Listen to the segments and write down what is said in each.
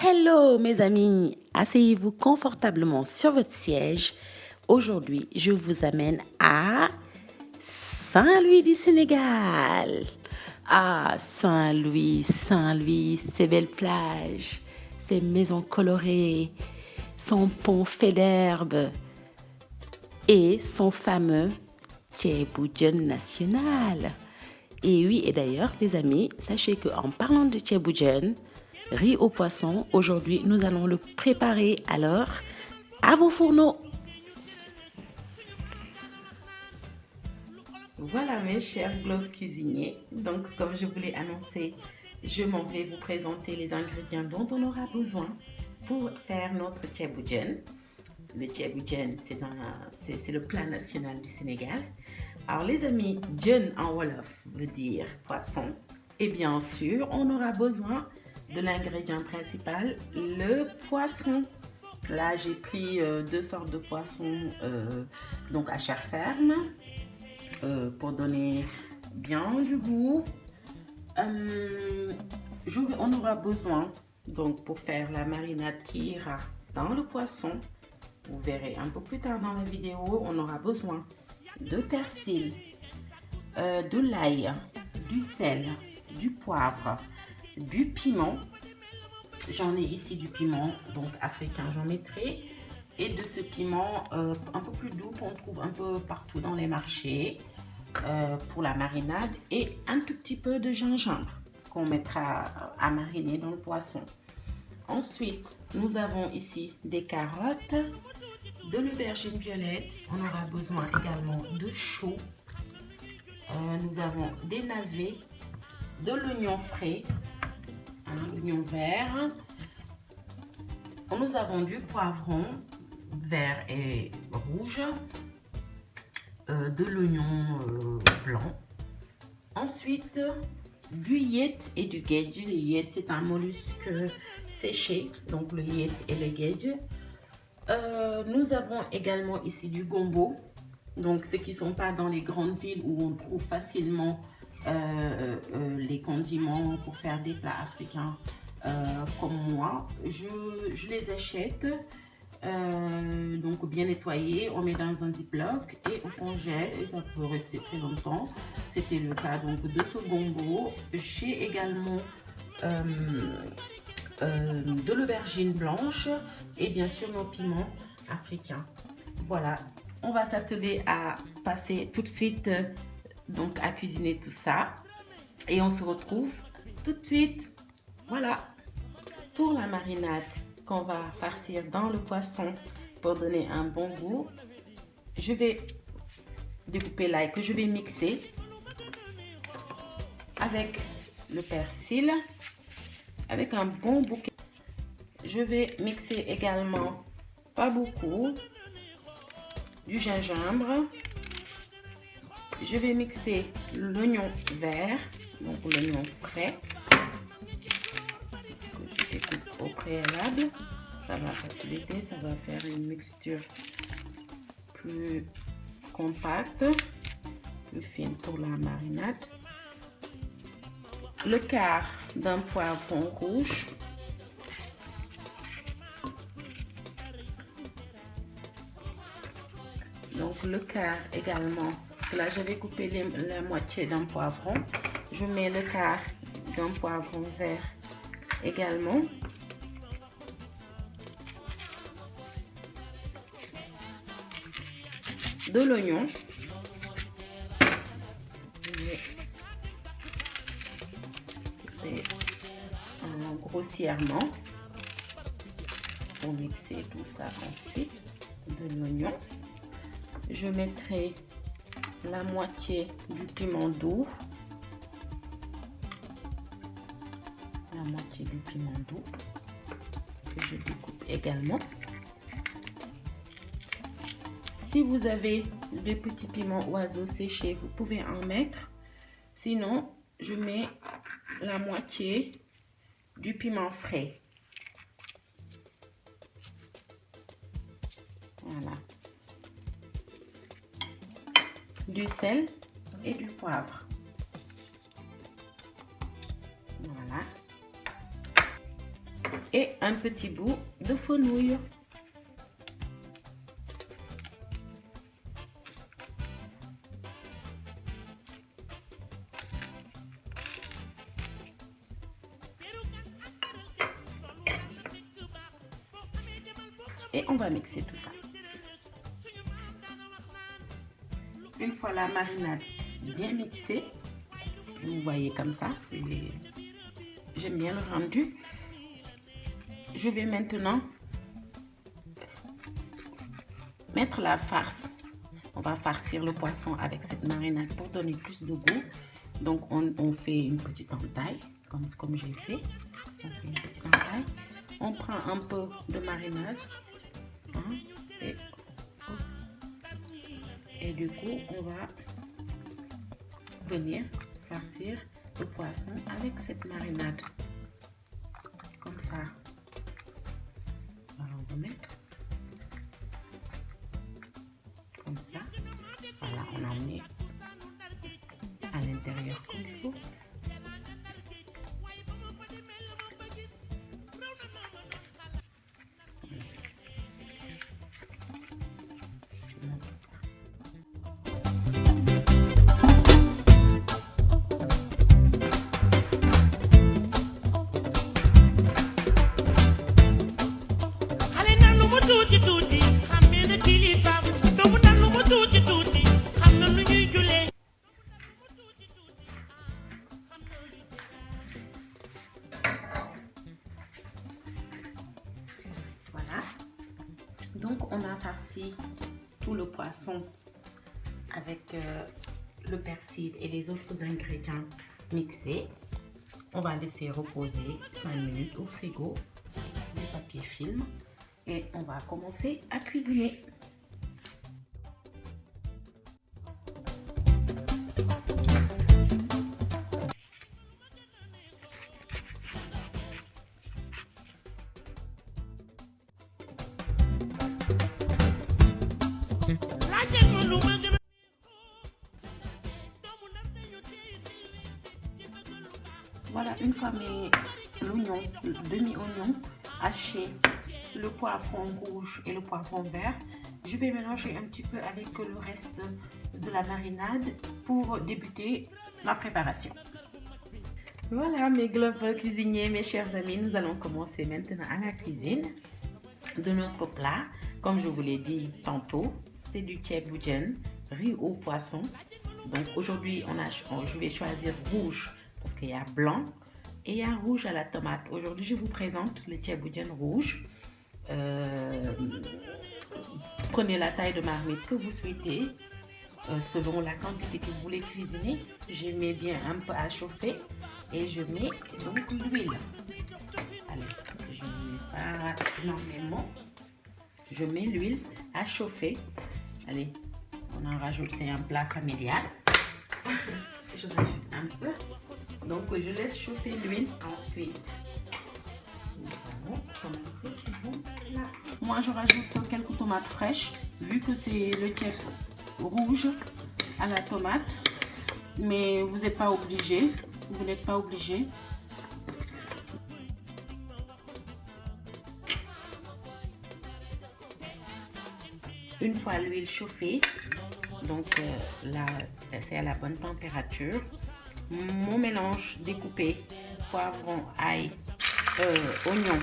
Hello mes amis, asseyez-vous confortablement sur votre siège. Aujourd'hui, je vous amène à Saint-Louis du Sénégal. Ah, Saint-Louis, ses belles plages, ses maisons colorées, son pont fait d'herbe et son fameux Ceebu Jën national. Et oui, et d'ailleurs, les amis, sachez qu'en parlant de Ceebu Jën, riz au poisson, aujourd'hui, nous allons le préparer. Alors, à vos fourneaux. Voilà mes chers globes cuisiniers. Donc, comme je vous l'ai annoncé, je m'en vais vous présenter les ingrédients dont on aura besoin pour faire notre Ceebu Jën. Le Ceebu Jën, c'est le plat national du Sénégal. Alors les amis, jën en wolof veut dire poisson. Et bien sûr, on aura besoin de l'ingrédient principal, le poisson. Là, j'ai pris deux sortes de poissons donc à chair ferme pour donner bien du goût. On aura besoin, donc pour faire la marinade qui ira dans le poisson, vous verrez un peu plus tard dans la vidéo, on aura besoin de persil, de l'ail, du sel, du poivre, du piment. J'en ai ici du piment donc africain, j'en mettrai, et de ce piment un peu plus doux qu'on trouve un peu partout dans les marchés pour la marinade, et un tout petit peu de gingembre qu'on mettra à mariner dans le poisson. Ensuite, nous avons ici des carottes, de l'aubergine violette, on aura besoin également de choux, nous avons des navets, de l'oignon frais, l'oignon vert, nous avons du poivron vert et rouge, de l'oignon blanc, ensuite du yet et du gedge. Le yet, c'est un mollusque séché, donc le yet et le gedge. Nous avons également ici du gombo, donc ceux qui ne sont pas dans les grandes villes où on trouve facilement les condiments pour faire des plats africains comme moi, je les achète donc bien nettoyés, on met dans un ziploc et on congèle et ça peut rester très longtemps. C'était le cas donc de ce gombo. J'ai également de l'aubergine blanche et bien sûr nos piments africains. Voilà, on va s'atteler à passer tout de suite donc à cuisiner tout ça et on se retrouve tout de suite. Voilà pour la marinade qu'on va farcir dans le poisson pour donner un bon goût. Je vais découper l'ail que je vais mixer avec le persil, avec un bon bouquet. Je vais mixer également, pas beaucoup, du gingembre. Je vais mixer l'oignon vert, donc l'oignon frais, que je découpe au préalable. Ça va faciliter, ça va faire une mixture plus compacte, plus fine pour la marinade. Le quart d'un poivron rouge. Donc le quart également, là j'avais coupé la moitié d'un poivron. Je mets le quart d'un poivron vert également. De l'oignon. Je vais couper grossièrement pour mixer tout ça ensuite. De l'oignon. Je mettrai la moitié du piment doux. La moitié du piment doux que je découpe également. Si vous avez des petits piments oiseaux séchés, vous pouvez en mettre. Sinon, je mets la moitié du piment frais. Voilà. Du sel et du poivre. Voilà. et un petit bout de fenouil. Et on va mixer tout ça. Une fois la marinade bien mixée, vous voyez comme ça, j'aime bien le rendu. Je vais maintenant mettre la farce. On va farcir le poisson avec cette marinade pour donner plus de goût. Donc on fait une petite entaille, comme j'ai fait. On fait une petite entaille. On prend un peu de marinade. Hein, et du coup, on va venir farcir le poisson avec cette marinade. Comme ça. Alors, on va mettre comme ça. Voilà, on en met à l'intérieur comme il faut. Voilà, donc on a farci tout le poisson avec le persil et les autres ingrédients mixés. On va laisser reposer 5 minutes au frigo, du papier film, et on va commencer à cuisiner. Voilà, une fois mes l'oignon, le demi-oignon haché, le poivron rouge et le poivron vert, je vais mélanger un petit peu avec le reste de la marinade pour débuter ma préparation. Voilà mes globes cuisiniers, mes chers amis, nous allons commencer maintenant à la cuisine de notre plat. Comme je vous l'ai dit tantôt, c'est du ceebu jën, riz au poisson. Donc aujourd'hui, je vais choisir rouge parce qu'il y a blanc et il y a rouge à la tomate. Aujourd'hui, je vous présente le ceebu jën rouge. Prenez la taille de marmite que vous souhaitez, selon la quantité que vous voulez cuisiner. Je mets bien un peu à chauffer et je mets donc l'huile. Allez, je ne mets pas énormément. Je mets l'huile à chauffer. Allez, on en rajoute, c'est un plat familial. Je rajoute un peu. Donc je laisse chauffer l'huile. Ensuite, nous allons commencer. C'est bon là. Moi je rajoute quelques tomates fraîches, vu que c'est le ceebu rouge à la tomate. Mais vous n'êtes pas obligé. Vous n'êtes pas obligé. Une fois l'huile chauffée, donc là c'est à la bonne température, mon mélange découpé, poivron, ail, oignon.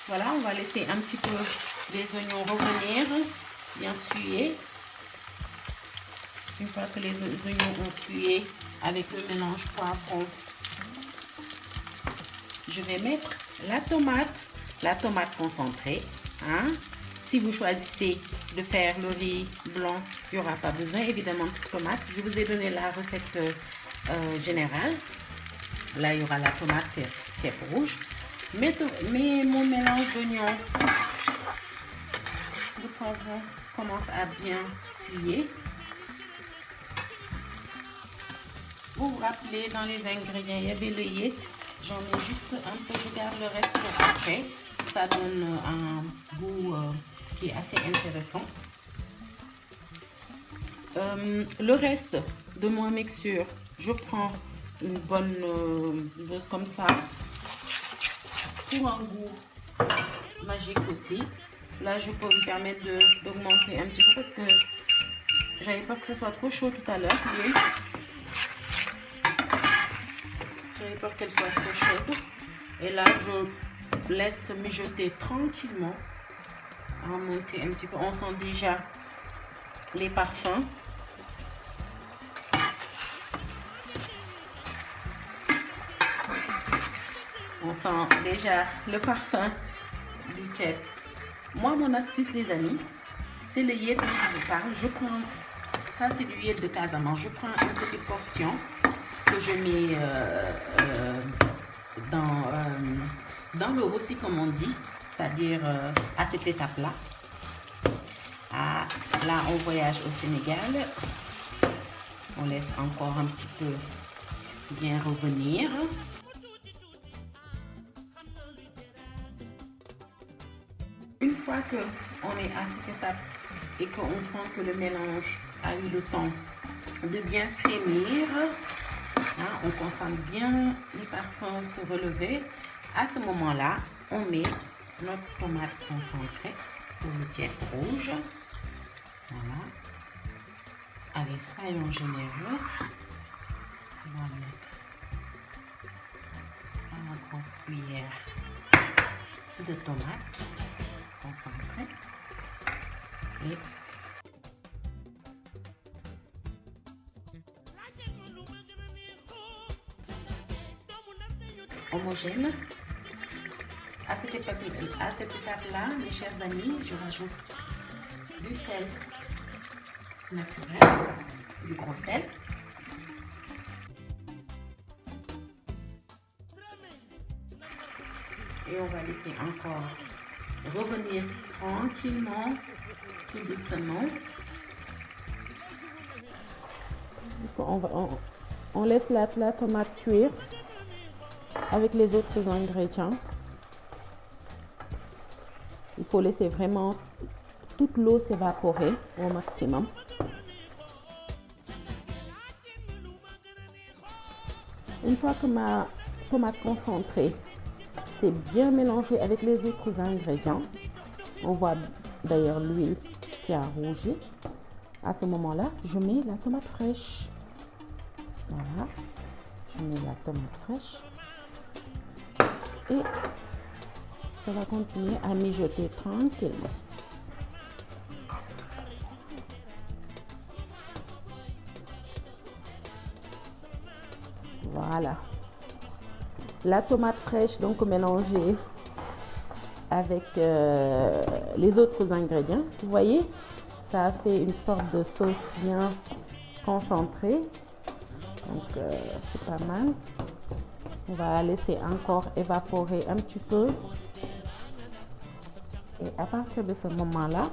Voilà, on va laisser un petit peu les oignons revenir, bien suer. Une fois que les oignons ont sué avec le mélange poivron, je vais mettre la tomate concentrée. Hein. Si vous choisissez de faire le riz blanc, il n'y aura pas besoin évidemment de tomate. Je vous ai donné la recette générale. Là, il y aura la tomate, c'est rouge. Mais mon mélange d'oignons, de poivron commence à bien suer. Vous vous rappelez, dans les ingrédients, il y avait le yet. J'en ai juste un peu, je garde le reste pour après. Ça donne un goût qui est assez intéressant. Le reste de mon mixture, je prends une bonne dose comme ça pour un goût magique aussi. Là, je peux me permettre d'augmenter un petit peu parce que j'avais peur que ce soit trop chaud tout à l'heure. J'avais peur qu'elle soit trop chaude. Et là, je laisse mijoter tranquillement, remonter un petit peu. On sent déjà les parfums. On sent déjà le parfum du chef. Moi, mon astuce, les amis, c'est le yet dont je vous parle. Je prends, ça c'est du yet de Casamance. Je prends une petite portion que je mets dans le rossi, comme on dit, c'est-à-dire à cette étape-là. Là, on voyage au Sénégal. On laisse encore un petit peu bien revenir. Une fois qu'on est à cette étape et qu'on sent que le mélange a eu le temps de bien frémir, hein, on concentre bien les parfums se relever. À ce moment-là, on met notre tomate concentrée pour le tiers rouge. Voilà. Allez, soyons généreux. On va mettre une grosse cuillère de tomates concentrées. Et homogène. À cette étape-là, mes chers amis, je rajoute du sel naturel, du gros sel. Et on va laisser encore revenir tranquillement, tout doucement. On laisse la tomate cuire avec les autres ingrédients. Il faut laisser vraiment toute l'eau s'évaporer au maximum. Une fois que ma tomate concentrée s'est bien mélangée avec les autres ingrédients, on voit d'ailleurs l'huile qui a rougi. À ce moment-là, je mets la tomate fraîche. Voilà, je mets la tomate fraîche. Et ça va continuer à mijoter tranquillement. Voilà. La tomate fraîche donc mélangée avec les autres ingrédients. Vous voyez, ça a fait une sorte de sauce bien concentrée. Donc c'est pas mal. On va laisser encore évaporer un petit peu. Et à partir de ce moment-là,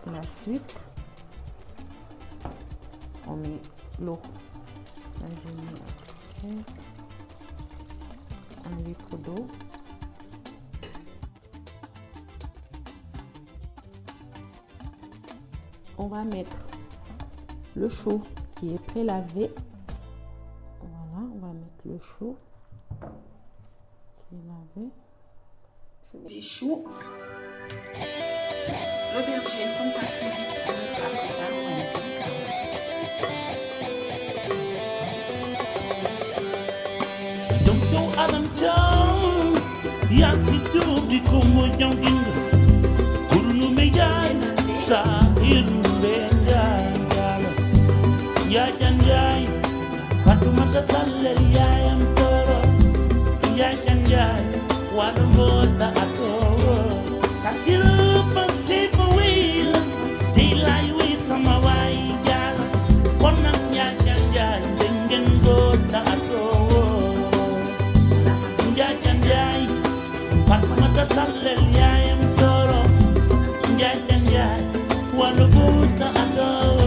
la suite, on met l'eau. Là, je mets 1 litre d'eau. On va mettre le chou qui est prélavé. Voilà, on va mettre le chou qui est lavé. Les choux, l'aubergine, comme ça cuit vite, on mettra plus tard, on va mettre les carottes. Donc yow Adam Thiam yaa si dóor di ko moo jàngin kurunu me jaay sa irnu bee njaay jaala yaa jan jaay Fatoumata Sallel yaayam tooro yaa jan jaay wala mboota atoo kaciro ba tey ba wéy la tey laay wéy sama waay jaala kon nag yaa jan jaay ngeen mboota atoo Fatoumata Sallel yaayam tooro wala buta agaw.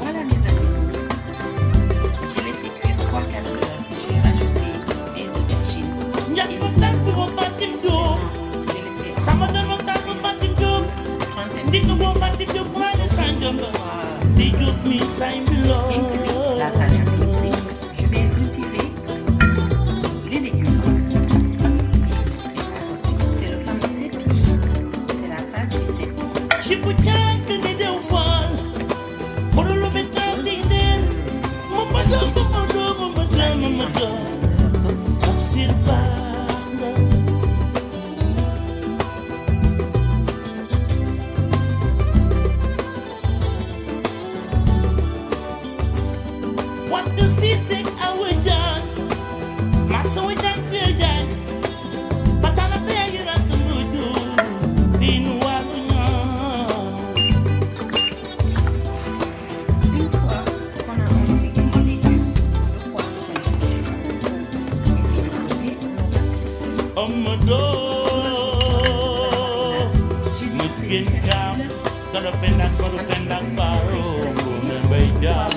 Voilà mes amis, j'ai laissé cuire 3-4 heures, j'ai rajouté des aubergines. J'ai laissé Sama dama tamu batim jom, di ko bo batim jom wala sanjom. Di jom mi sain bilo. Là, ça a bien cuit. Je vais retirer les légumes. C'est le fameux sépi. C'est la phase du sépi. Chipuchan que ni de ufal. Por lo betal di den. Mamado. Safsir banda. What the season I would done, my son would done feel done, but I'm a player at the voodoo. In one, Une fois qu'on a enlevé les légumes, le poisson, oh my door, Mukin Jam, gotta bend that barrow, and by jam.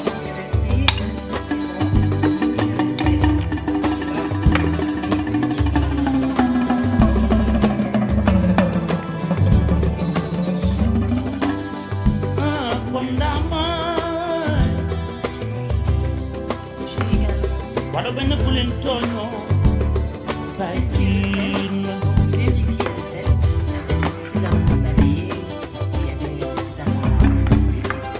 What a ben pulling tono, Christine. Vérifier le sel, si c'est suffisamment salé, s'il y a suffisamment d'épices.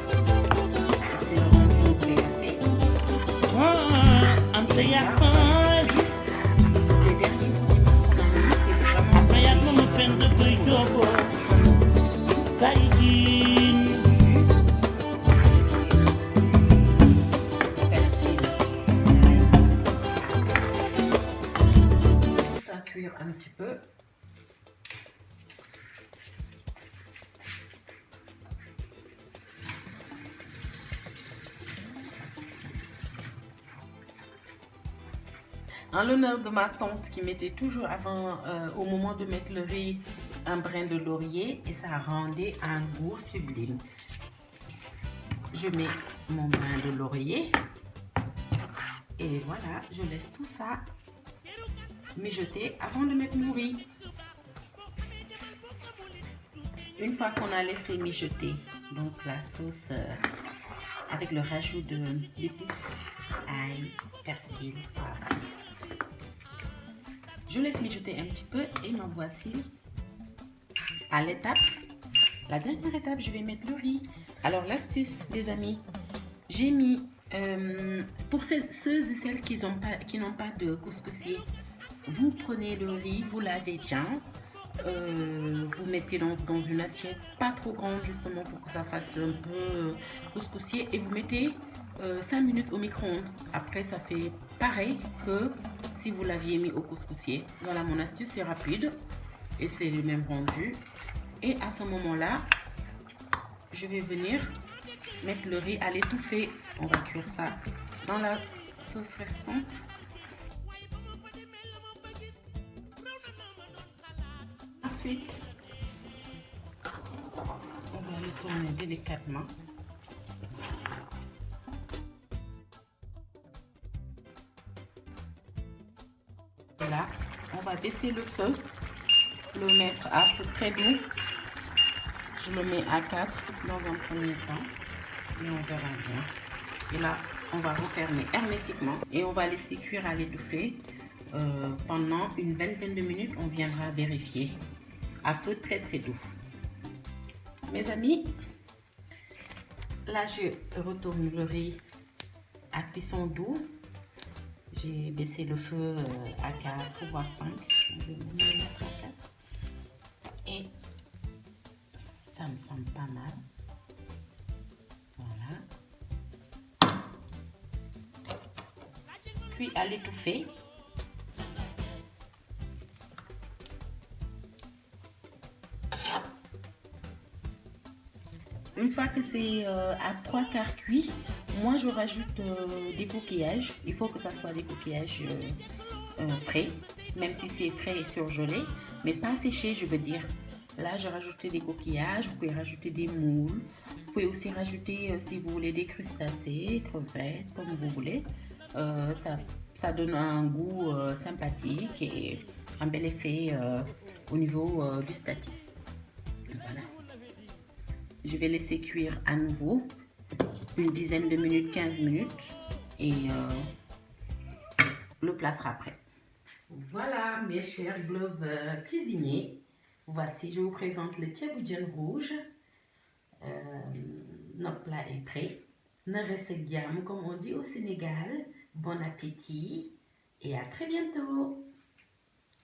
Si c'est le rendu glacé. Ante yak Les derniers condiments qu'on a mis, c'est vraiment après yak me peine de buy dobo, Christine. persil. Laisse ça cuire un petit peu. En l'honneur de ma tante qui mettait toujours avant, au moment de mettre le riz, un brin de laurier et ça rendait un goût sublime. Je mets mon brin de laurier et voilà, je laisse tout ça mijoter avant de mettre mon riz. Une fois qu'on a laissé mijoter donc la sauce avec le rajout d'épices, ail, persil, poivre. Je laisse mijoter un petit peu et me voici à l'étape. La dernière étape, je vais mettre le riz. Alors l'astuce, les amis, j'ai mis, pour ceux et celles qui n'ont pas de couscoussier, vous prenez le riz, vous lavez bien, vous mettez dans une assiette pas trop grande justement pour que ça fasse un peu couscoussier et vous mettez 5 minutes au micro-ondes. Après ça fait pareil que si vous l'aviez mis au couscoussier. Voilà, mon astuce, c'est rapide et c'est le même rendu. Et à ce moment-là, je vais venir mettre le riz à l'étouffer. On va cuire ça dans la sauce restante. Ensuite, on va le tourner délicatement. Là, on va baisser le feu, le mettre à feu très doux. Je le mets à 4 dans un premier temps et on verra bien. Et là, on va refermer hermétiquement et on va laisser cuire à l'étouffée pendant une vingtaine de minutes. On viendra vérifier à feu très doux. Mes amis, là je retourne le riz à cuisson doux. J'ai baissé le feu à 4 voire 5. Je vais me mettre à 4. Et ça me semble pas mal. Voilà. Cuit à l'étouffée. Une fois que c'est à 3/4 cuit, moi je rajoute des coquillages. Il faut que ça soit des coquillages frais, même si c'est frais et surgelé, mais pas séché, je veux dire. Là, j'ai rajouté des coquillages, vous pouvez rajouter des moules. Vous pouvez aussi rajouter, si vous voulez, des crustacés, crevettes, comme vous voulez. Ça donne un goût sympathique et un bel effet au niveau gustatif. Voilà. Je vais laisser cuire à nouveau une dizaine de minutes, 15 minutes et le plat sera prêt. Voilà mes chers globes cuisiniers. Voici, je vous présente le tchaboudian rouge. Notre plat est prêt. Naresegiam, comme on dit au Sénégal. Bon appétit et à très bientôt.